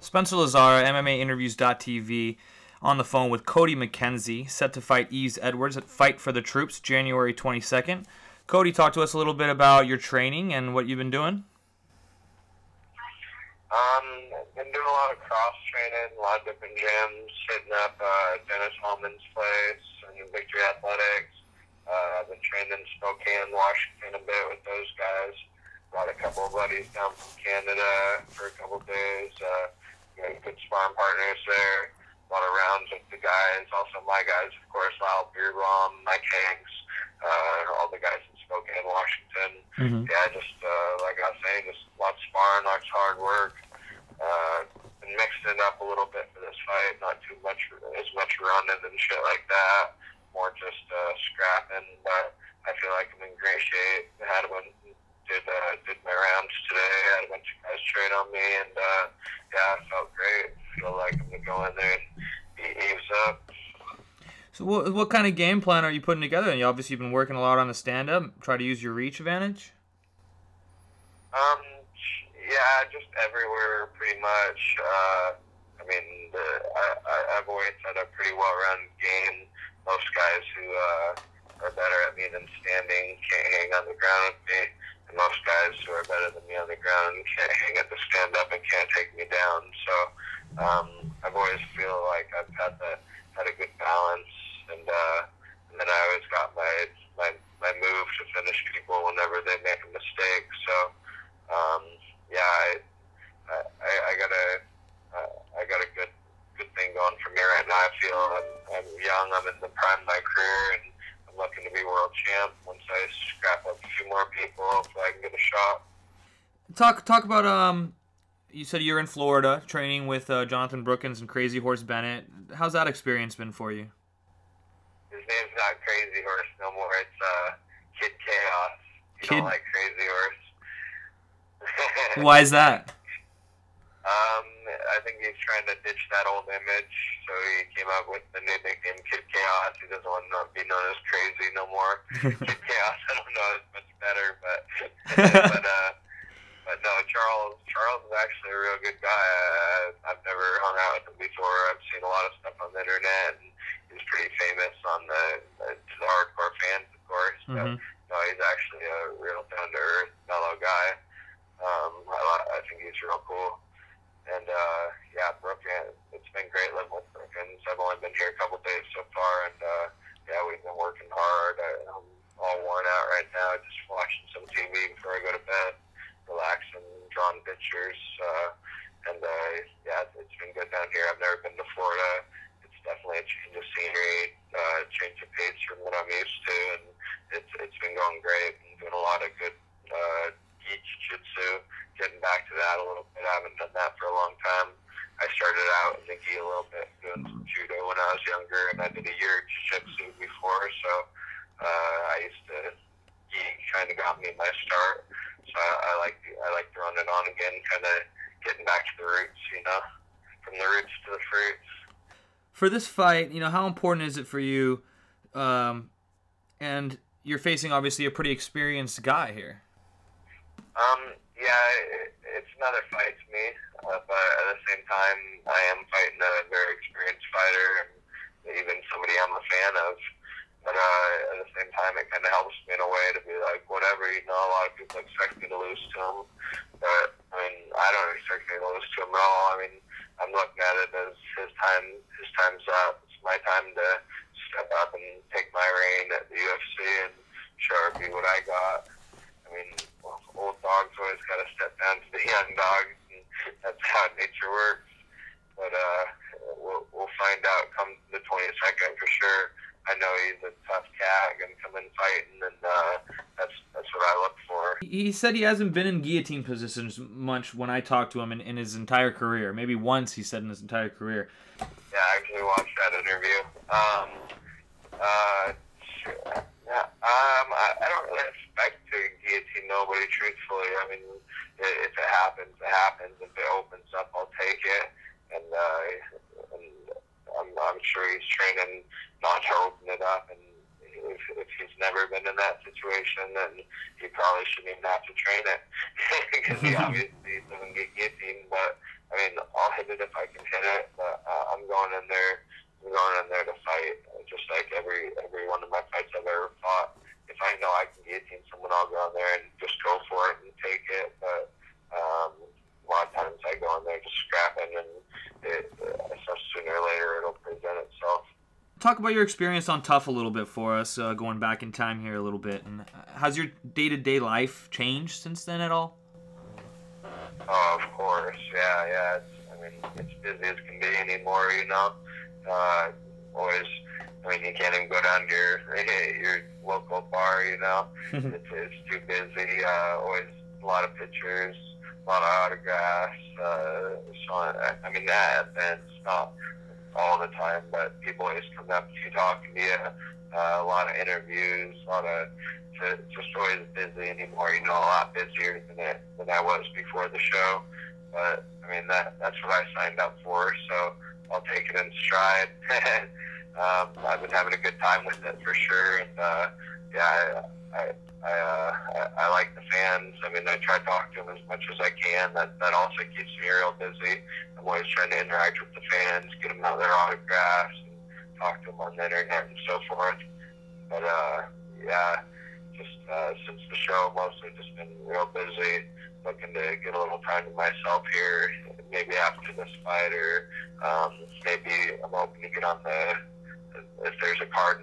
Spencer Lazara, MMAinterviews.tv, on the phone with Cody McKenzie, set to fight Yves Edwards at Fight for the Troops, January 22nd. Cody, talk to us a little bit about your training and what you've been doing. Been doing a lot of cross training, a lot of different gyms, hitting up Dennis Hallman's place and Victory Athletics. I've been training in Spokane, Washington a bit with those guys. Brought a couple of buddies down from Canada for a couple of days. Good sparring partners there. A lot of rounds with the guys. Also my guys, of course, Lyle Beerbaum, Mike Hanks, all the guys in Spokane, Washington. Mm-hmm. Yeah, just like I was saying, just lots of sparring, lots of hard work. Been mixing it up a little bit for this fight. Not too much, as much running and shit like that. More just scrapping. But I feel like I'm in great shape. Did my rounds today. Had a bunch of guys train on me, and yeah, I felt great. Feel like I'm gonna go in there and beat Yves up. So what kind of game plan are you putting together? And you obviously been working a lot on the stand-up. Try to use your reach advantage. Yeah, just everywhere pretty much. I've always had a pretty well-rounded game. Most guys who are better at me than standing can't hang on the ground with me. And most guys who are better than me on the ground can't hang at the stand-up and can't take me down. So I've always feel like I've had a good balance. And then I always got my move to finish people whenever they make a mistake. So I got a good thing going for me right now. I feel I'm young. I'm in the prime of my career, and I'm looking to be world champ. Once I scrap up a few more people, hopefully I can get a shot. Talk about you said you're in Florida training with Jonathan Brookins and Krazy Horse Bennett. How's that experience been for you? His name's not Krazy Horse no more. It's Kid Chaos. You don't like Krazy Horse. Why is that? I think he's trying to ditch that old image, so he came up with the new nickname Kid Chaos. He doesn't want to be known as Krazy no more. Kid Chaos, I don't know, it's much better, but but no, Charles is actually a real good guy. I've never hung out with him before. I've seen a lot of stuff on the internet, and he's pretty famous to the hardcore fans, of course. But no, he's actually a real down-to-earth, mellow guy. I think he's real cool. And Brookins, it's been great living with Brookins. I've only been here a couple days so far, and we've been working hard. I'm all worn out right now, just watching some TV before I go to bed, relaxing, drawing pictures, it's been good down here. I've never been to Florida. It's definitely a change of scenery, change of pace from what I'm used to, and it's been going great. I'm doing a lot of good gi jiu-jitsu, getting back to that a little bit. I haven't done that for a long time. I started out in the gi a little bit, doing some judo when I was younger, and I did a year of jiu-jitsu before, so I used to gi kind of got me my start. So I like throwing it on again, kind of getting back to the roots, from the roots to the fruits. For this fight, how important is it for you? And you're facing obviously a pretty experienced guy here. It's another fight to me, but at the same time, I am fighting a very experienced fighter, and even somebody I'm a fan of. But at the same time, it kind of helps me in a way to be like, whatever, a lot of people expect me to lose to him, but I don't expect me to lose to him at all. I'm looking at it as his time's up. It's my time to step up and take my reign at the UFC and show everybody what I got. Old dogs always got to step down to the young dogs, and that's how nature works. But we'll find out come the 22nd for sure. I know he's a tough cat, going to come in fighting, and that's what I look for. He said he hasn't been in guillotine positions much when I talked to him in his entire career. Maybe once, he said, in his entire career. Yeah, I actually watched that interview. I don't really expect to guillotine nobody, truthfully. If it happens, it happens. If it opens up, I'll take it. And I'm sure he's training not to open it up. And if he's never been in that situation, then he probably shouldn't even have to train it. Because he obviously doesn't get guillotined. But I mean, I'll hit it if I can hit it, but I'm going in there. I'm going in there to fight, just like every one of my fights I've ever fought. If I know I can guillotine someone, I'll go in there and just go for it and take it. But a lot of times I go in there just scrapping, and so sooner or later it'll present itself. Talk about your experience on Tough a little bit for us, going back in time here a little bit. And has your day-to-day life changed since then at all? Oh, of course, yeah. It's busy as can be anymore, you know. Always, I mean, you can't even go down to your local bar, you know. It's too busy. Always a lot of pictures, a lot of autographs. So, I mean, that events, not all the time, but people always come up to you, talking to you. A lot of interviews, a lot of, just always busy anymore, you know, a lot busier than I was before the show. But, I mean, that's what I signed up for, so I'll take it in stride. I've been having a good time with it for sure, and yeah, I like the fans. I mean, I try to talk to them as much as I can. That also keeps me real busy. I'm always trying to interact with the fans, get them out their autographs, and talk to them on the internet and so forth. But yeah, just since the show, mostly just been real busy, looking to get a little time to myself here, maybe after this fight, or maybe I'm hoping to get on if there's a card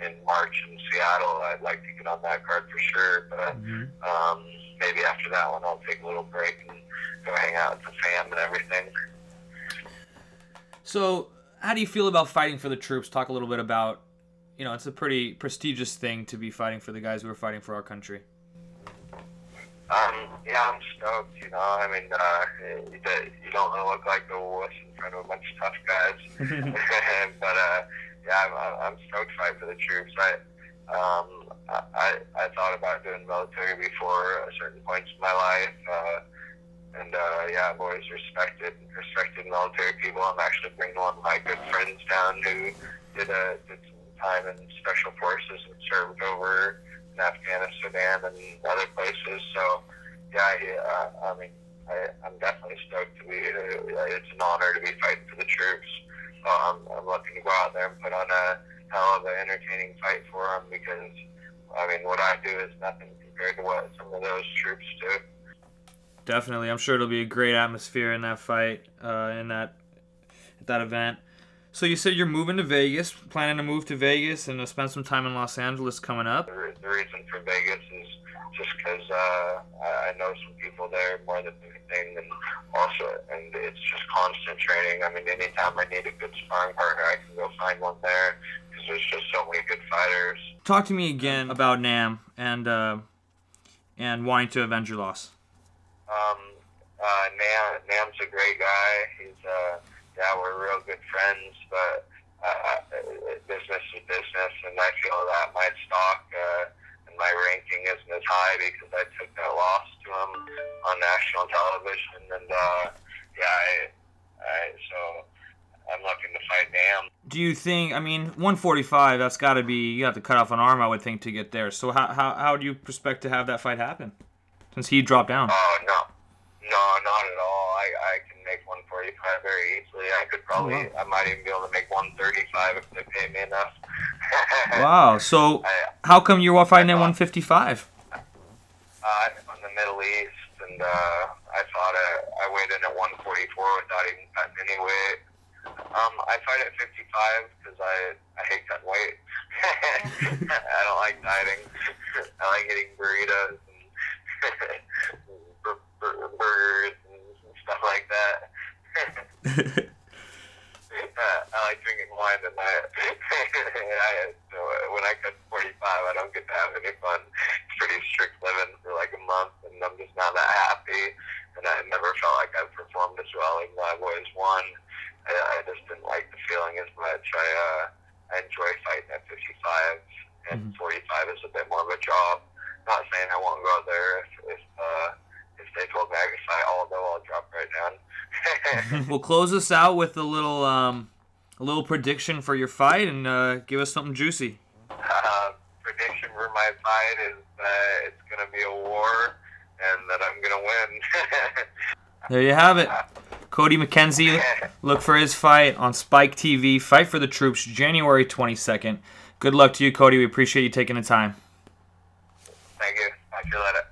in March in Seattle, I'd like to get on that card for sure, but maybe after that one I'll take a little break and go hang out with the fam and everything. So, how do you feel about fighting for the troops? Talk a little bit about, you know, it's a pretty prestigious thing to be fighting for the guys who are fighting for our country. Yeah, I'm stoked, you know. I mean, you don't want to look like a wuss in front of a bunch of tough guys. But, yeah, I'm stoked to fight for the troops. I thought about doing military before certain points in my life. And yeah, I've always respected military people. I'm actually bringing one of my good friends down who did some time in special forces and served over in Afghanistan and other places. So, yeah, I mean, I'm definitely stoked to be. It's an honor to be fighting for the troops. So I'm looking to go out there and put on a hell of an entertaining fight for them, because, I mean, what I do is nothing compared to what some of those troops do. Definitely. I'm sure it'll be a great atmosphere in that fight, at that event. So you said you're moving to Vegas, planning to move to Vegas and spend some time in Los Angeles coming up? The reason for Vegas is just because I know some people there more than anything, and it's just constant training. I mean, anytime I need a good sparring partner, I can go find one there, because there's just so many good fighters. Talk to me again about Nam and wanting to avenge your loss. Nam's a great guy. He's yeah, we're real good friends, but business is business, and I feel that my stock and my ranking isn't as high because I took that loss to him on national television, and yeah, so I'm looking to fight Nam. Do you think, I mean, 145, that's got to be, you have to cut off an arm, I would think, to get there. So how do you expect to have that fight happen, since he dropped down? Oh, no, not at all. I can make 145 very easily. I could probably, I might even be able to make 135 if they pay me enough. Wow, so how come you're fighting at 155? I'm from the Middle East, and I thought I weighed in at 144 without even cutting any weight. I fight at 55 because I hate cutting weight. I don't like dieting. I like eating burritos and burgers and stuff like that. I like drinking wine at night. So when I cut 45, I don't get to have any fun. It's pretty strict living for like a month, and I'm just not that happy. And I never felt like I performed as well, even though I've always won. I just didn't like the feeling as much. I enjoy fighting at 55, and 45 is a bit more of a job. Not saying I won't go there if they told me I could fight, although I'll drop right down. We'll close this out with a little prediction for your fight, and give us something juicy. Prediction for my fight is that it's going to be a war, and that I'm going to win. There you have it. Cody McKenzie, look for his fight on Spike TV. Fight for the Troops, January 22nd. Good luck to you, Cody. We appreciate you taking the time. Thank you. I'll see you later.